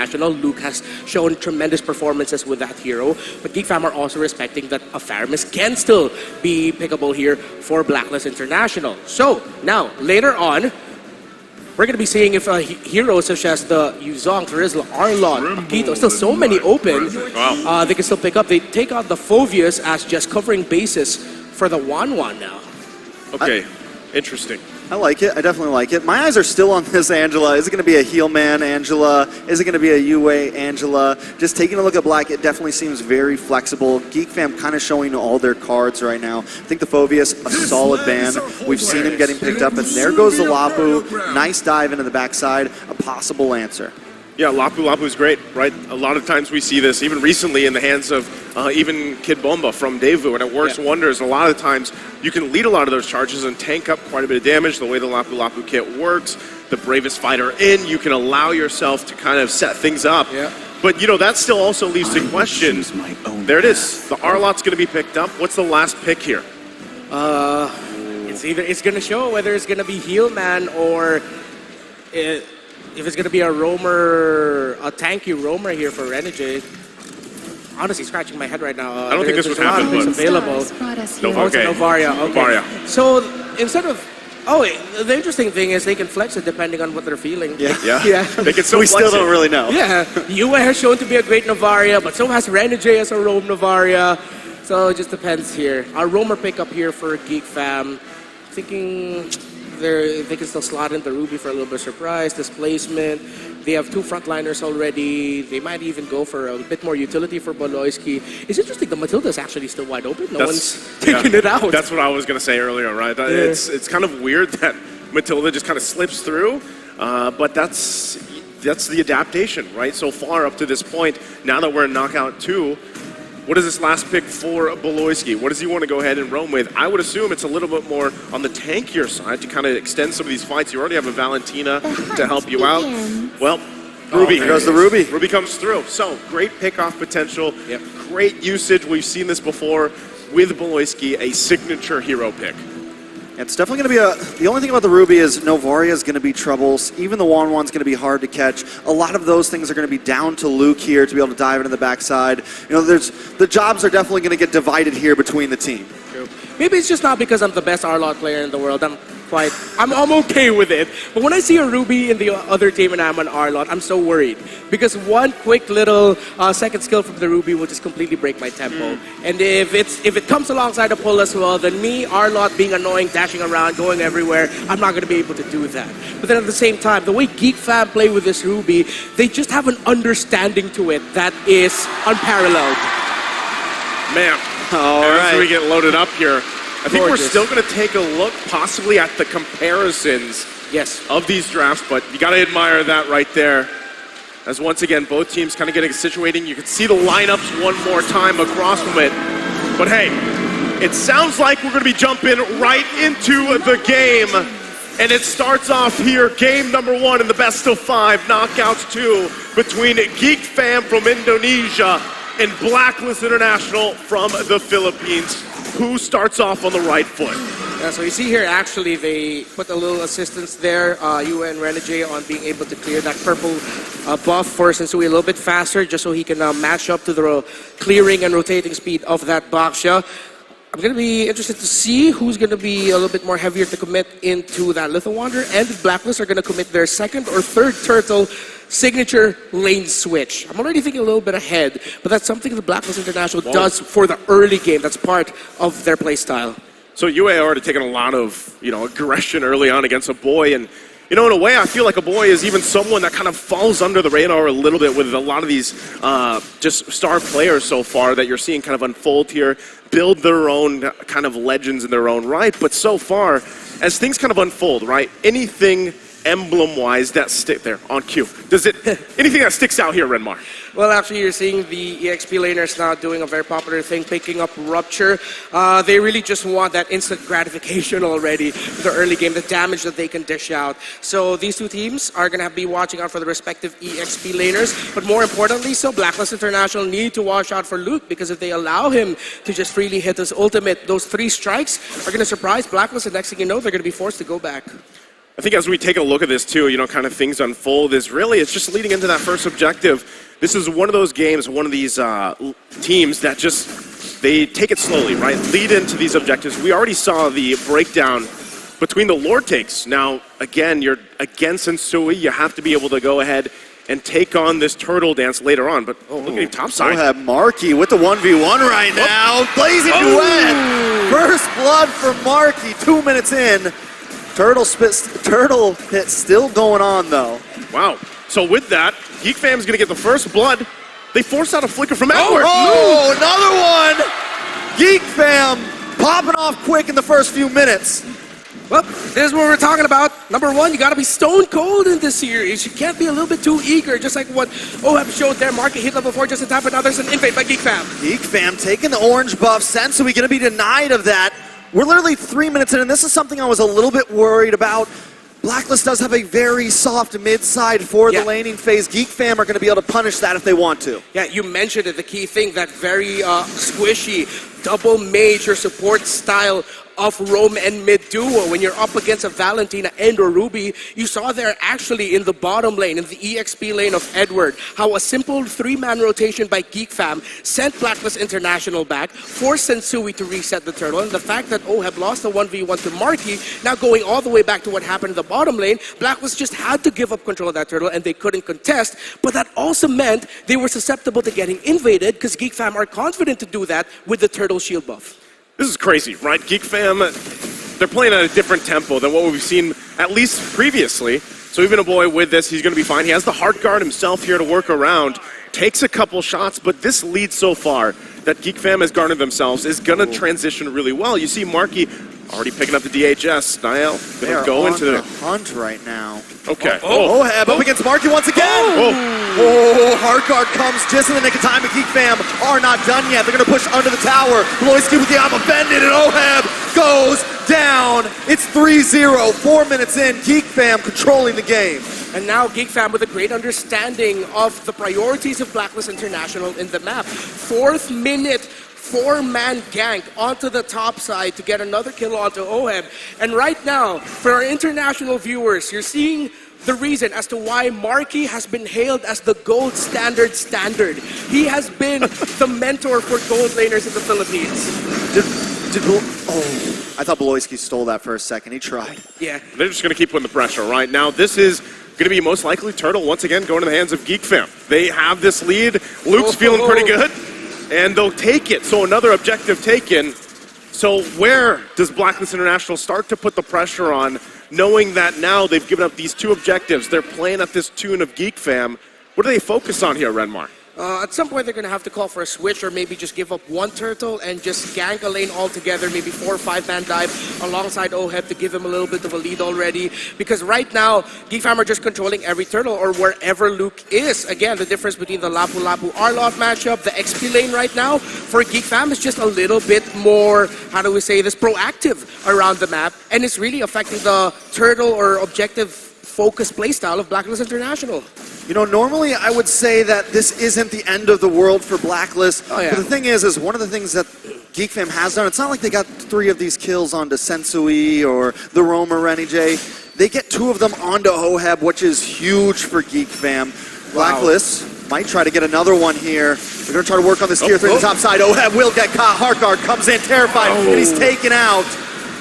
International. Luke has shown tremendous performances with that hero, but Geek Fam are also respecting that a Faramis can still be pickable here for Blacklist International. So now, later on, we're going to be seeing if heroes such as the Yuzong, Terizla, Arlon, Akito, still so many open, they can still pick up. They take out the Phoveus as just covering bases for the Wanwan now. Okay, interesting. I like it. I definitely like it. My eyes are still on this Angela. Is it going to be a heel man Angela? Is it going to be a Yue Angela? Just taking a look at Black, it definitely seems very flexible. Geek Fam kind of showing all their cards right now. I think the Phoveus, a solid ban. We've seen him getting picked up, and there goes the Lapu. Nice dive into the backside. A possible answer. Yeah, Lapu's great, right? A lot of times we see this, even recently in the hands of even Kid Bomba from Daewoo, and it works wonders. A lot of times you can lead a lot of those charges and tank up quite a bit of damage. The way the Lapu kit works, the bravest fighter in, you can allow yourself to kind of set things up. Yeah. But, you know, that still also leaves the question. There it is. The Arlot's going to be picked up. What's the last pick here? It's going to show whether it's going to be heel man or... if it's going to be a roamer, a tanky roamer here for Renegade. Honestly, scratching my head right now. I don't think this would happen, but... available. Okay. Novaria, okay. Novaria. So, instead of... the interesting thing is they can flex it depending on what they're feeling. Yeah. They can we still don't really know. Yeah. Yue has shown to be a great Novaria, but so has Renegade as a roam Novaria. So, it just depends here. Our roamer pickup here for Geek Fam. Thinking... they can still slot in the Ruby for a little bit of surprise, displacement. They have 2 frontliners already. They might even go for a bit more utility for Boloisky. It's interesting, the Matilda is actually still wide open. No one's taking it out. That's what I was going to say earlier, right? It's kind of weird that Matilda just kind of slips through, but that's the adaptation, right? So far up to this point, now that we're in Knockout 2, what is this last pick for Boloisky? What does he want to go ahead and roam with? I would assume it's a little bit more on the tankier side to kind of extend some of these fights. You already have a Valentina to help you out. Well, Ruby. There goes the Ruby. Ruby comes through. So, great pick-off potential. Yep. Great usage. We've seen this before with Boloisky, a signature hero pick. It's definitely going to be the only thing about the Ruby is Novaria is going to be troubles. Even the Wanwan's going to be hard to catch. A lot of those things are going to be down to Luke here to be able to dive into the backside. You know, the jobs are definitely going to get divided here between the team. True. Maybe it's just not because I'm the best Arlot player in the world. I'm okay with it. But when I see a Ruby in the other team and I'm an Arlot, I'm so worried. Because one quick little second skill from the Ruby will just completely break my tempo. And if it comes alongside a pull as well, then me, Arlot, being annoying, dashing around, going everywhere, I'm not going to be able to do that. But then at the same time, the way Geek Fam play with this Ruby, they just have an understanding to it that is unparalleled. Man, as we get loaded up here, I think we're still going to take a look possibly at the comparisons of these drafts, but you got to admire that right there. As once again, both teams kind of getting situated. You can see the lineups one more time across from it. But hey, it sounds like we're going to be jumping right into the game. And it starts off here, game number 1 in the best of 5, knockouts 2 between Geek Fam from Indonesia and Blacklist International from the Philippines. Who starts off on the right foot? Yeah, so you see here, actually, they put a little assistance there, Yue and Renegade, on being able to clear that purple buff for Sensui a little bit faster, just so he can match up to the clearing and rotating speed of that Baksha. I'm going to be interested to see who's going to be a little bit more heavier to commit into that Little Wanderer, and the Blacklist are going to commit their second or third turtle signature lane switch. I'm already thinking a little bit ahead, but that's something the Blacklist International does for the early game. That's part of their play style. So Yue already taken a lot of, aggression early on against a boy, and in a way, I feel like a boy is even someone that kind of falls under the radar a little bit with a lot of these just star players so far that you're seeing kind of unfold here, build their own kind of legends in their own right. But so far, as things kind of unfold, right, anything emblem-wise that stick there on cue. Anything that sticks out here, Renmar? Well, actually, you're seeing the EXP laners now doing a very popular thing, picking up Rupture. They really just want that instant gratification already for the early game, the damage that they can dish out. So these two teams are going to be watching out for the respective EXP laners. But more importantly, so Blacklist International need to watch out for Luke, because if they allow him to just freely hit his ultimate, those 3 strikes are going to surprise Blacklist, and next thing you know, they're going to be forced to go back. I think as we take a look at this too, you know, kind of things unfold is really, it's just leading into that first objective. This is one of those games, one of these teams that just, they take it slowly, right? Lead into these objectives. We already saw the breakdown between the Lord takes. Now, again, you're against Sensui. You have to be able to go ahead and take on this turtle dance later on. But look at him topside. We'll have Marky with the 1v1 right now. Blazing duet. First blood for Marky, 2 minutes in. Turtle pit still going on, though. Wow. So with that, Geek Fam's going to get the first blood. They force out a flicker from Edward. Oh, another one. Geek Fam popping off quick in the first few minutes. Well, this is what we're talking about. Number one, you got to be stone cold in this series. You can't be a little bit too eager, just like what OHEB showed there. Market hit level 4 just in time, but now there's an invade by Geek Fam. Geek Fam taking the orange buff. Sensui going to be denied of that. We're literally 3 minutes in, and this is something I was a little bit worried about. BLACKLIST does have a very soft mid-side for the laning phase. Geek Fam are going to be able to punish that if they want to. Yeah, you mentioned it, the key thing, that very squishy, double major support style of roam and mid duo. When you're up against a Valentina and a Ruby, you saw there actually in the bottom lane, in the EXP lane of Edward, how a simple 3-man rotation by Geek Fam sent BLACKLIST International back, forced Sensui to reset the turtle, and the fact that OHEB lost the 1v1 to Marky, now going all the way back to what happened in the bottom lane, BLACKLIST just had to give up control of that turtle and they couldn't contest, but that also meant they were susceptible to getting invaded because Geek Fam are confident to do that with the turtle shield buff. This is crazy, right? Geek Fam, they're playing at a different tempo than what we've seen at least previously. So even a boy with this, he's going to be fine. He has the heart guard himself here to work around. Takes a couple shots, but this lead so far that Geek Fam has garnered themselves is going to transition really well. You see Marky already picking up the DHS. Niall going to go into the hunt right now. Okay. OHEB up against Marky once again. Heart guard comes just in the nick of time, but Geek Fam are not done yet. They're going to push under the tower. Bloisky with the I'm offended, and OHEB goes down. It's 3-0, 4 minutes in. Geek Fam controlling the game. And now Geek Fam with a great understanding of the priorities of BLACKLIST International in the map. 4th minute, 4-man gank onto the top side to get another kill onto OHEB. And right now, for our international viewers, you're seeing the reason as to why Marky has been hailed as the gold standard. He has been the mentor for gold laners in the Philippines. I thought Bloisky stole that for a second. He tried. Yeah. They're just going to keep putting the pressure right now. This is going to be most likely Turtle once again going to the hands of Geek Fam. They have this lead. Luke's feeling pretty good, and they'll take it. So another objective taken. So where does BLACKLIST International start to put the pressure on, knowing that now they've given up these 2 objectives? They're playing at this tune of Geek Fam. What do they focus on here, Renmar? At some point, they're going to have to call for a switch or maybe just give up 1 turtle and just gank a lane altogether, maybe 4 or 5-man dive alongside OHEB to give him a little bit of a lead already. Because right now, Geek Fam are just controlling every turtle or wherever Luke is. Again, the difference between the Lapu-Lapu Arlot matchup, the XP lane right now, for Geek Fam is just a little bit more, how do we say this, proactive around the map. And it's really affecting the turtle or objective focused playstyle of BLACKLIST International. You know, normally I would say that this isn't the end of the world for BLACKLIST. Oh, yeah. But the thing is one of the things that Geek Fam has done, it's not like they got 3 of these kills onto Sensui or the Roma Renijay. They get 2 of them onto OHEB, which is huge for Geek Fam. BLACKLIST might try to get another one here. They're going to try to work on this tier 3 on the top side. OHEB will get caught. Heartguard comes in terrified, and he's taken out.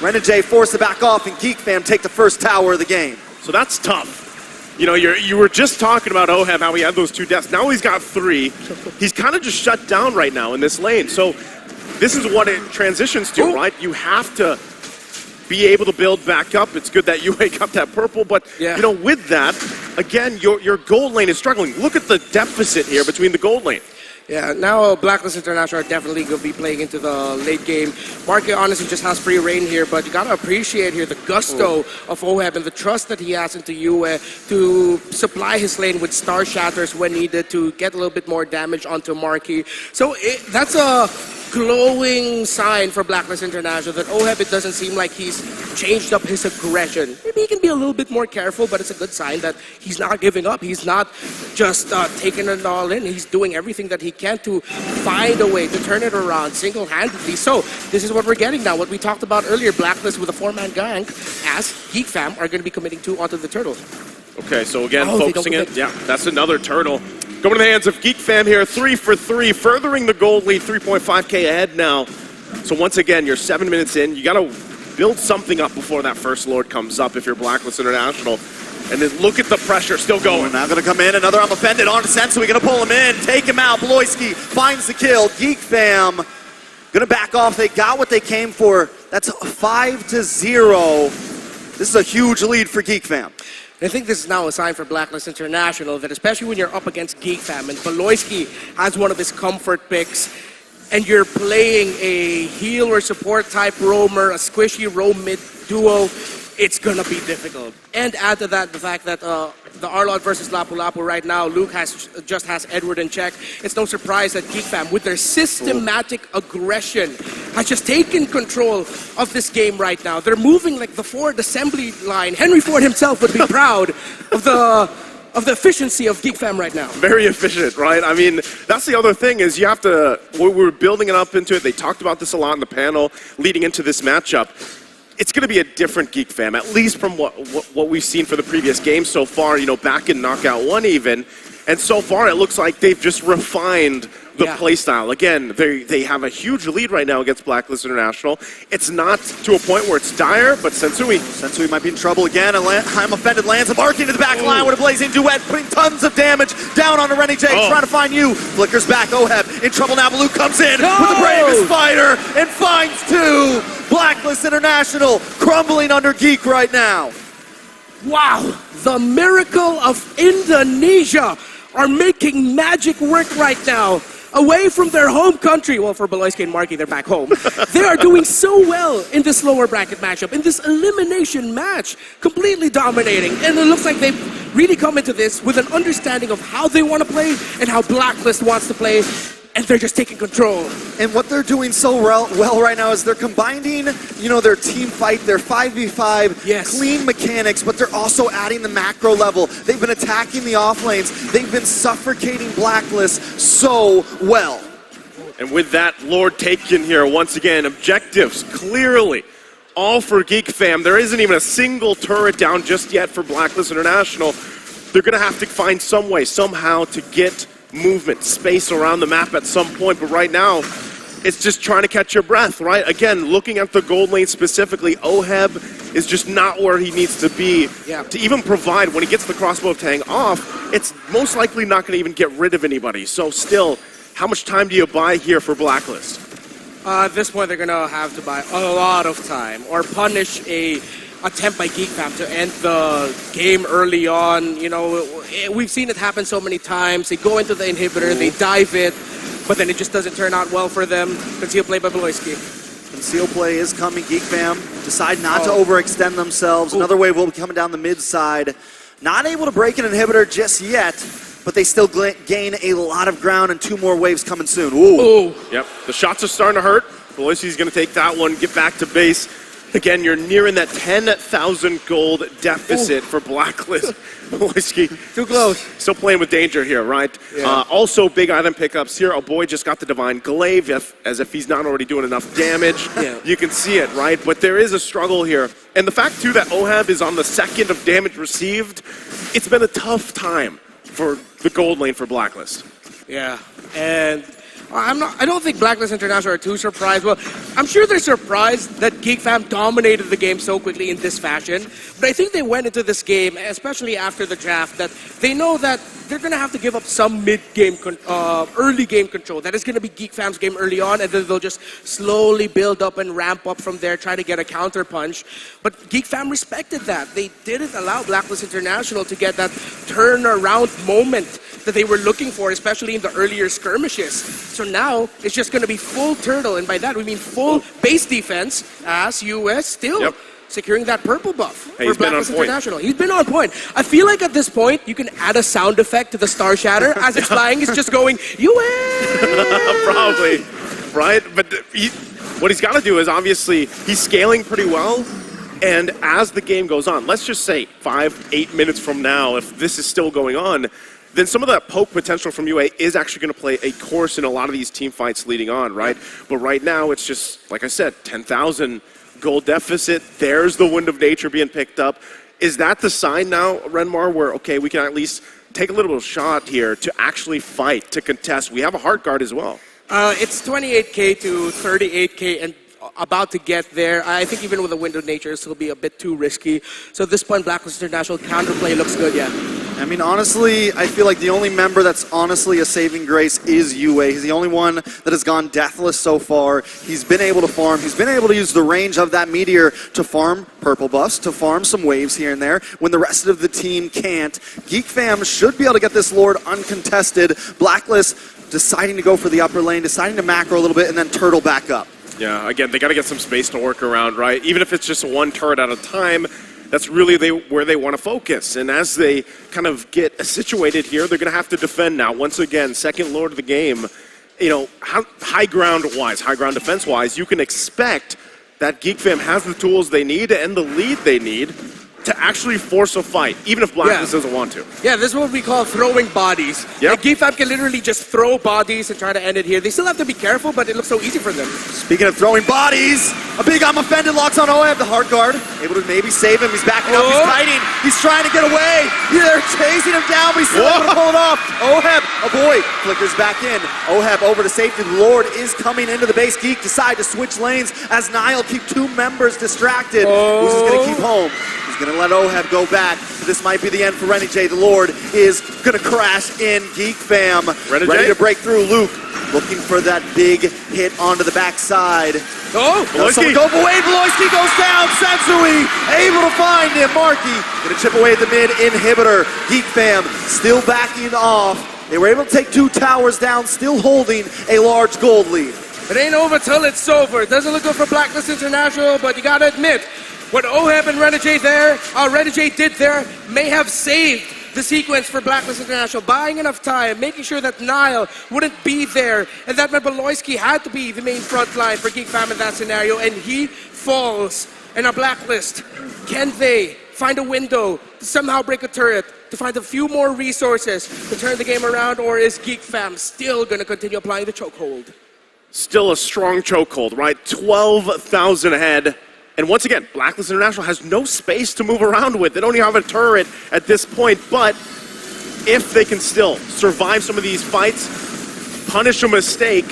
Renijay forced to back off, and Geek Fam take the first tower of the game. So that's tough. You know, you were just talking about OHEB, how he had those 2 deaths. Now he's got 3. He's kind of just shut down right now in this lane. So this is what it transitions to, right? You have to be able to build back up. It's good that you wake up that purple, but you know, with that, again, your gold lane is struggling. Look at the deficit here between the gold lane. Yeah, now BLACKLIST International are definitely going to be playing into the late game. Market honestly just has free reign here, but you got to appreciate here the gusto of OHEB and the trust that he has into Yue to supply his lane with Star Shatters when needed to get a little bit more damage onto Marky. So that's a glowing sign for Blacklist International that OHEB, it doesn't seem like he's changed up his aggression. Maybe he can be a little bit more careful, but it's a good sign that he's not giving up. He's not just taking it all in. He's doing everything that he can to find a way to turn it around single-handedly. So this is what we're getting now. What we talked about earlier, Blacklist with a 4-man gang, as GEEK fam are going to be committing 2 onto the turtle. Okay, so again, focusing it. Yeah, that's another turtle. Going to the hands of GEEK fam here, 3 for 3, furthering the gold lead, 3.5K ahead now. So once again, you're 7 minutes in. You got to build something up before that first Lord comes up if you're Blacklist International. And then look at the pressure still going. Now going to come in, another I'm offended on Sensui, going to pull him in, take him out. Bloisky finds the kill. GEEK fam going to back off. They got what they came for. That's 5-0. This is a huge lead for GEEK fam. I think this is now a sign for Blacklist International that especially when you're up against GEEK fam and Bloisky has one of his comfort picks and you're playing a heal or support type roamer, a squishy roam mid duo, it's gonna be difficult. And add to that the fact that the Arlod versus Lapu Lapu right now, Luke just has Edward in check. It's no surprise that GEEK fam, with their systematic aggression, has just taken control of this game right now. They're moving like the Ford assembly line. Henry Ford himself would be proud of the efficiency of GEEK fam right now. Very efficient, right? I mean, that's the other thing is you have to, we're building it up into it. They talked about this a lot in the panel leading into this matchup. It's going to be a different GEEK fam, at least from what we've seen for the previous games so far, you know, back in Knockout 1 even. And so far, it looks like they've just refined the play style. Again, they have a huge lead right now against Blacklist International. It's not to a point where it's dire, but Sensui might be in trouble again. I'm offended. Lands a mark into the back line with a blazing duet, putting tons of damage down on Renny J. Trying to find you. Flickers back. OHEB in trouble now. Blue comes in with the bravest fighter and finds 2. Blacklist International crumbling under GEEK right now. Wow, the miracle of Indonesia are making magic work right now. Away from their home country, well, for Bloisky and Marky, they're back home. They are doing so well in this lower bracket matchup, in this elimination match, completely dominating. And it looks like they've really come into this with an understanding of how they want to play and how Blacklist wants to play. And they're just taking control. And what they're doing so well right now is they're combining, you know, their team fight, their 5v5, clean mechanics, but they're also adding the macro level. They've been attacking the off lanes. They've been suffocating Blacklist so well. And with that Lord taken here, once again, objectives clearly all for GEEK fam. There isn't even a single turret down just yet for Blacklist International. They're going to have to find some way, somehow, to get movement, space around the map at some point, but right now, it's just trying to catch your breath, right? Again, looking at the gold lane specifically, OHEB is just not where he needs to be to even provide, when he gets the crossbow tang off, it's most likely not going to even get rid of anybody. So still, how much time do you buy here for Blacklist? At this point, they're going to have to buy a lot of time or punish a attempt by GEEK fam to end the game early on. You know, we've seen it happen so many times. They go into the inhibitor, they dive it, but then it just doesn't turn out well for them. Conceal play by Bloisky. Conceal play is coming. GEEK fam decide not to overextend themselves. Another wave will be coming down the mid side. Not able to break an inhibitor just yet, but they still gain a lot of ground and 2 more waves coming soon. Ooh. Yep, the shots are starting to hurt. Bloisky's going to take that one, get back to base. Again, you're nearing that 10,000 gold deficit for Blacklist. Bloisky. Too close. Still playing with danger here, right? Yeah. Also, big item pickups here. Oh boy, just got the Divine Glaive, as if he's not already doing enough damage. You can see it, right? But there is a struggle here. And the fact, too, that OHEB is on the 2nd of damage received, it's been a tough time for the gold lane for Blacklist. Yeah, and I don't think Blacklist International are too surprised. Well, I'm sure they're surprised that GEEK fam dominated the game so quickly in this fashion. But I think they went into this game, especially after the draft, that they know that they're going to have to give up some mid-game, early game control. That is going to be GEEK fam's game early on, and then they'll just slowly build up and ramp up from there, try to get a counter punch. But GEEK fam respected that. They didn't allow Blacklist International to get that turnaround moment that they were looking for, especially in the earlier skirmishes. So now it's just going to be full turtle, and by that we mean full base defense as US still securing that purple buff for Blacklist International. He's been on point. I feel like at this point you can add a sound effect to the Star Shatter as it's flying. It's just going US. Probably. right? But what he's got to do is obviously he's scaling pretty well. And as the game goes on, let's just say 5-8 minutes from now, if this is still going on, then some of that poke potential from UA is actually going to play a course in a lot of these team fights leading on, right? But right now, it's just, like I said, 10,000 goal deficit. There's the Wind of Nature being picked up. Is that the sign now, Renmar, where, okay, we can at least take a little bit of shot here to actually fight, to contest? We have a heart guard as well. It's 28K to 38K, and about to get there. I think even with the Wind of Nature, it'll be a bit too risky. So at this point, BLACKLIST International counterplay looks good, yeah. I mean, honestly, I feel like the only member that's honestly a saving grace is UA. He's the only one that has gone deathless so far. He's been able to farm. He's been able to use the range of that meteor to farm purple buffs, to farm some waves here and there when the rest of the team can't. GEEK fam should be able to get this Lord uncontested. BLACKLIST deciding to go for the upper lane, deciding to macro a little bit, and then turtle back up. Yeah, again, they got to get some space to work around, right? Even if it's just one turret at a time, that's really where they want to focus. And as they kind of get situated here, they're going to have to defend now. Once again, second Lord of the game. You know, high ground defense-wise, you can expect that GEEK fam has the tools they need and the lead they need to actually force a fight, even if BLACKLIST doesn't want to. Yeah, this is what we call throwing bodies. Yep. Like, GEEK fam can literally just throw bodies and try to end it here. They still have to be careful, but it looks so easy for them. Speaking of throwing bodies, a big I'm offended locks on OHEB, the heart guard. Able to maybe save him. He's backing up, he's fighting. He's trying to get away. They're chasing him down, but he's still able to pull it off. OHEB, oh boy, flickers back in. OHEB over to safety. The Lord is coming into the base. GEEK decide to switch lanes as Niall keep two members distracted. Who's just going to keep home? He's going to let OHEB go back. This might be the end for Renegade. The Lord is going to crash in. GEEK fam ready to break through. Luke looking for that big hit onto the backside. Beloyski. Go away. Beloyski goes down. Sensui able to find him. Markey going to chip away at the mid inhibitor. GEEK fam still backing off. They were able to take two towers down, still holding a large gold lead. It ain't over till it's over. It doesn't look good for BLACKLIST International, but you gotta admit, what OHEB and Renegade did there may have saved the sequence for BLACKLIST International, buying enough time, making sure that Niall wouldn't be there, and that meant Beloyski had to be the main front line for GEEK fam in that scenario, and he falls. And a BLACKLIST, can they find a window to somehow break a turret, to find a few more resources to turn the game around, or is GEEK fam still going to continue applying the chokehold? Still a strong chokehold, right? 12,000 ahead. And once again, BLACKLIST International has no space to move around with. They don't even have a turret at this point, but if they can still survive some of these fights, punish a mistake,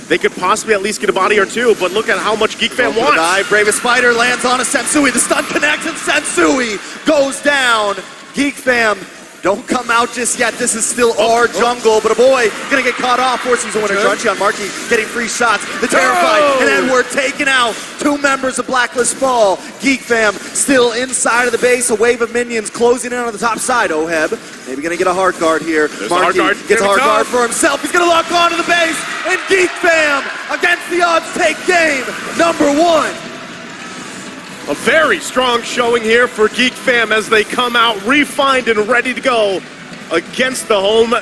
they could possibly at least get a body or two, but look at how much GEEK fam wants. Bravest Fighter lands on a Sensui. The stun connects and Sensui goes down. GEEK fam, don't come out just yet. This is still our jungle, but a boy gonna get caught off. Forces a winner. Crunchy on Markey getting free shots. The Terrified and Edward taken out. Two members of BLACKLIST fall. GEEK fam still inside of the base. A wave of minions closing in on the top side. OHEB maybe gonna get a heart guard here. Markey gets a heart guard for himself. He's gonna lock onto the base. And GEEK fam against the odds take game number 1. A very strong showing here for GEEK fam as they come out refined and ready to go against the home